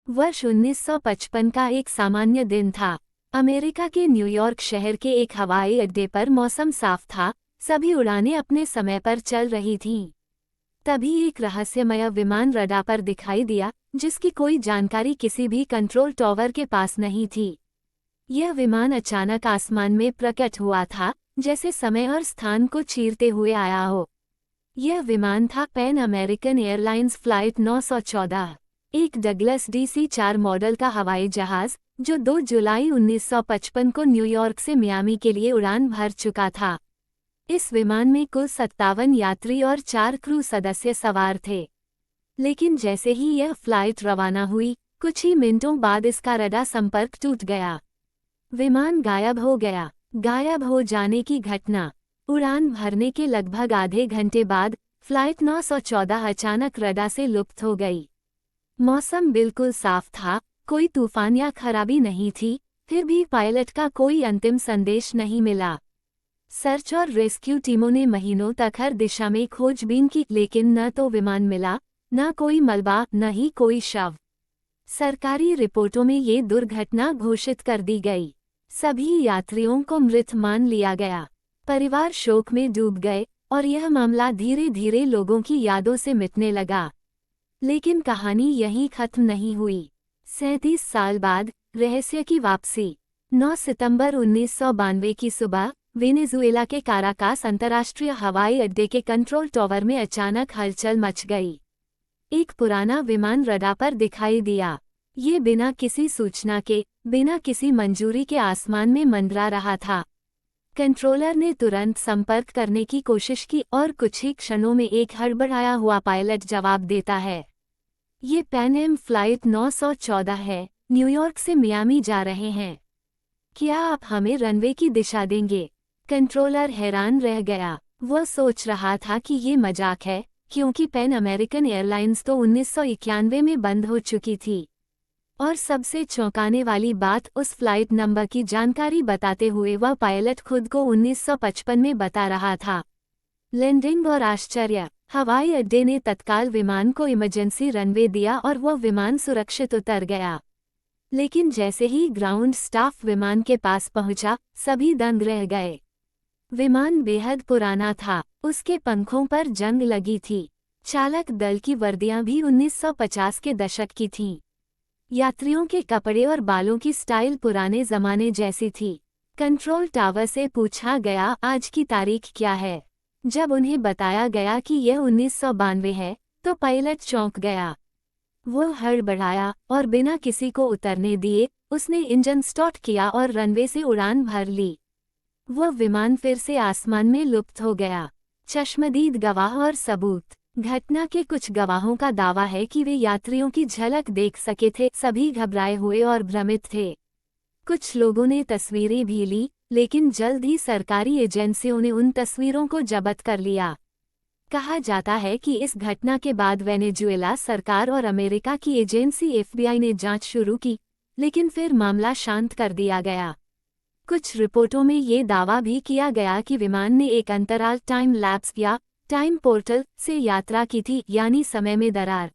वर्ष 1955 का एक सामान्य दिन था। अमेरिका के न्यूयॉर्क शहर के एक हवाई अड्डे पर मौसम साफ था, सभी उड़ानें अपने समय पर चल रही थीं। तभी एक रहस्यमय विमान रडार पर दिखाई दिया, जिसकी कोई जानकारी किसी भी कंट्रोल टॉवर के पास नहीं थी। यह विमान अचानक आसमान में प्रकट हुआ था, जैसे समय और स्थान को चीरते हुए आया हो। यह विमान था पैन अमेरिकन एयरलाइंस फ्लाइट 914, एक डगलस DC-4 मॉडल का हवाई जहाज, जो 2 जुलाई 1955 को न्यूयॉर्क से मियामी के लिए उड़ान भर चुका था। इस विमान में कुल 57 यात्री और 4 क्रू सदस्य सवार थे। लेकिन जैसे ही यह फ्लाइट रवाना हुई, कुछ ही मिनटों बाद इसका रडार संपर्क टूट गया। विमान गायब हो गया। गायब हो जाने की घटना। उड़ान भरने के लगभग आधे घंटे बाद फ्लाइट 914 अचानक रडार से लुप्त हो गई। मौसम बिल्कुल साफ था, कोई तूफान या खराबी नहीं थी, फिर भी पायलट का कोई अंतिम संदेश नहीं मिला। सर्च और रेस्क्यू टीमों ने महीनों तक हर दिशा में खोजबीन की, लेकिन न तो विमान मिला, न कोई मलबा, न ही कोई शव। सरकारी रिपोर्टों में ये दुर्घटना घोषित कर दी गई। सभी यात्रियों को मृत मान लिया गया। परिवार शोक में डूब गए और यह मामला धीरे धीरे लोगों की यादों से मिटने लगा। लेकिन कहानी यहीं खत्म नहीं हुई। 37 साल बाद रहस्य की वापसी। 9 सितंबर 1992 की सुबह वेनेजुएला के काराकास अंतर्राष्ट्रीय हवाई अड्डे के कंट्रोल टॉवर में अचानक हलचल मच गई। एक पुराना विमान रडार पर दिखाई दिया। ये बिना किसी सूचना के, बिना किसी मंजूरी के आसमान में मंडरा रहा था। कंट्रोलर ने तुरंत संपर्क करने की कोशिश की और कुछ ही क्षणों में एक हड़बड़ाया हुआ पायलट जवाब देता है। ये पैन एम फ्लाइट 914 है, न्यूयॉर्क से मियामी जा रहे हैं। क्या आप हमें रनवे की दिशा देंगे? कंट्रोलर हैरान रह गया। वह सोच रहा था कि ये मजाक है, क्योंकि पैन अमेरिकन एयरलाइंस तो 1991 में बंद हो चुकी थी। और सबसे चौंकाने वाली बात, उस फ्लाइट नंबर की जानकारी बताते हुए वह पायलट खुद को 1955 में बता रहा था। लैंडिंग और आश्चर्य। हवाई अड्डे ने तत्काल विमान को इमरजेंसी रनवे दिया और वह विमान सुरक्षित उतर गया। लेकिन जैसे ही ग्राउंड स्टाफ विमान के पास पहुंचा, सभी दंग रह गए। विमान बेहद पुराना था, उसके पंखों पर जंग लगी थी। चालक दल की वर्दियां भी 1950 के दशक की थीं। यात्रियों के कपड़े और बालों की स्टाइल पुराने जमाने जैसी थी। कंट्रोल टावर से पूछा गया, आज की तारीख क्या है? जब उन्हें बताया गया कि यह 1992 है, तो पायलट चौंक गया। वो हड़बड़ाया और बिना किसी को उतरने दिए, उसने इंजन स्टार्ट किया और रनवे से उड़ान भर ली। वह विमान फिर से आसमान में लुप्त हो गया। चश्मदीद गवाह और सबूत। घटना के कुछ गवाहों का दावा है कि वे यात्रियों की झलक देख सके थे। सभी घबराए हुए और भ्रमित थे। कुछ लोगों ने तस्वीरें भी ली, लेकिन जल्द ही सरकारी एजेंसियों ने उन तस्वीरों को जब्त कर लिया। कहा जाता है कि इस घटना के बाद वेनेजुएला सरकार और अमेरिका की एजेंसी FBI ने जांच शुरू की, लेकिन फिर मामला शांत कर दिया गया। कुछ रिपोर्टों में ये दावा भी किया गया कि विमान ने एक अंतराल टाइम लैप्स या टाइम पोर्टल से यात्रा की थी, यानी समय में दरार।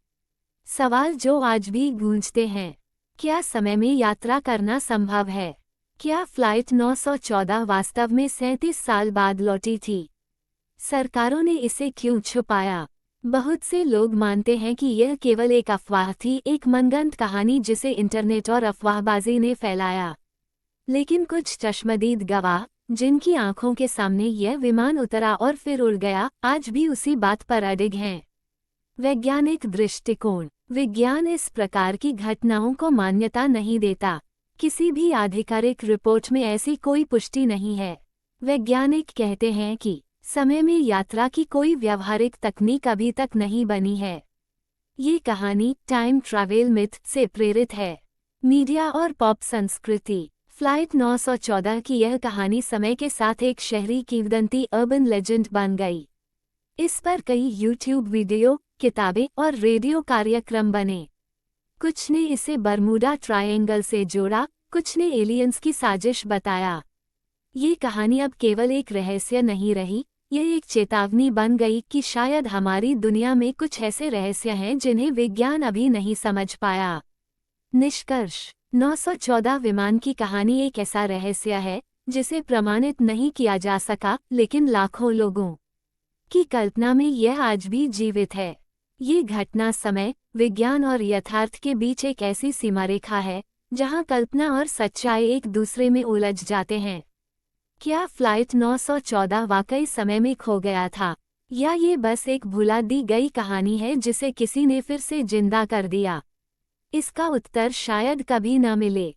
सवाल जो आज भी गूंजते हैं, क्या समय में यात्रा करना संभव है? क्या फ्लाइट 914 वास्तव में 37 साल बाद लौटी थी? सरकारों ने इसे क्यों छुपाया? बहुत से लोग मानते हैं कि यह केवल एक अफवाह थी, एक मनगढ़ंत कहानी जिसे इंटरनेट और अफवाहबाजी ने फैलाया। लेकिन कुछ चश्मदीद गवाह, जिनकी आंखों के सामने यह विमान उतरा और फिर उड़ गया, आज भी उसी बात पर अडिग हैं। वैज्ञानिक दृष्टिकोण। विज्ञान इस प्रकार की घटनाओं को मान्यता नहीं देता। किसी भी आधिकारिक रिपोर्ट में ऐसी कोई पुष्टि नहीं है। वैज्ञानिक कहते हैं कि समय में यात्रा की कोई व्यावहारिक तकनीक अभी तक नहीं बनी है। ये कहानी टाइम ट्रैवल मिथ से प्रेरित है। मीडिया और पॉप संस्कृति। फ्लाइट 914 की यह कहानी समय के साथ एक शहरी किंवदंती, अर्बन लेजेंड बन गई। इस पर कई यूट्यूब वीडियो, किताबें और रेडियो कार्यक्रम बने। कुछ ने इसे बरमूडा ट्रायंगल से जोड़ा, कुछ ने एलियंस की साजिश बताया। ये कहानी अब केवल एक रहस्य नहीं रही, यह एक चेतावनी बन गई कि शायद हमारी दुनिया में कुछ ऐसे रहस्य हैं जिन्हें विज्ञान अभी नहीं समझ पाया। निष्कर्ष 914 विमान की कहानी एक ऐसा रहस्य है जिसे प्रमाणित नहीं किया जा सका, लेकिन लाखों लोगों की कल्पना में यह आज भी जीवित है। ये घटना समय, विज्ञान और यथार्थ के बीच एक ऐसी सीमारेखा है जहां कल्पना और सच्चाई एक दूसरे में उलझ जाते हैं। क्या फ्लाइट 914 वाकई समय में खो गया था, या ये बस एक भुला दी गई कहानी है जिसे किसी ने फिर से जिंदा कर दिया? इसका उत्तर शायद कभी न मिले।